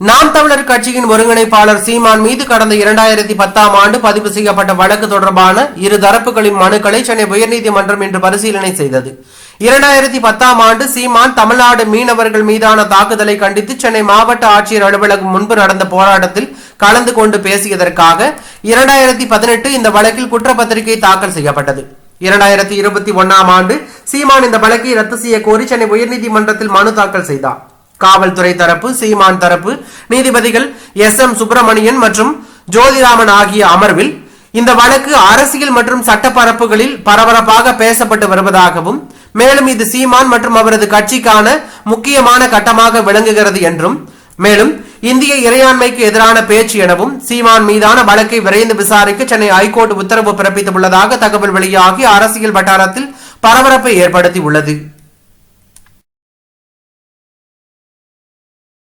நாம் தமிழர் கட்சியின் ஒருங்கிணைப்பாளர் சீமான் மீது கடந்த 2010ஆம் ஆண்டு பதிவு செய்யப்பட்ட வழக்கு தொடர்பான இரு தரப்புகளின் மனுக்களை சென்னை உயர்நீதிமன்றம் இன்று பரிசீலனை செய்தது. 2010ஆம் ஆண்டு சீமான் தமிழ்நாடு மீனவர்கள் மீதான தாக்குதலை கண்டித்து சென்னை மாவட்ட ஆட்சியர் அலுவலகம் முன்பு நடந்த போராட்டத்தில் கலந்து கொண்டு பேசியதற்காக 2018 இந்த வழக்கில் குற்றப்பத்திரிகை தாக்கல் செய்யப்பட்டது. 2021ஆம் ஆண்டு சீமான் இந்த வழக்கை ரத்து செய்ய கோரி சென்னை உயர்நீதிமன்றத்தில் மனு தாக்கல் செய்தார். காவல்துறை தரப்பு, சீமான் தரப்பு நீதிபதிகள் SM சுப்பிரமணியன் மற்றும் ஜோதிராமன் ஆகிய அமர்வில் இந்த வழக்கு அரசியல் மற்றும் சட்டப்பரப்புகளில் பரபரப்பாக பேசப்பட்டு வருவதாகவும், மேலும் இது சீமான் மற்றும் அவரது கட்சிக்கான முக்கியமான கட்டமாக விளங்குகிறது என்றும், மேலும் இந்திய இறையாண்மைக்கு எதிரான பேச்சு எனவும் சீமான் மீதான வழக்கை விரைந்து விசாரிக்க சென்னை ஐகோர்ட் உத்தரவு பிறப்பித்துள்ளதாக தகவல் வெளியாகி அரசியல் வட்டாரத்தில் பரபரப்பை ஏற்படுத்தி உள்ளது.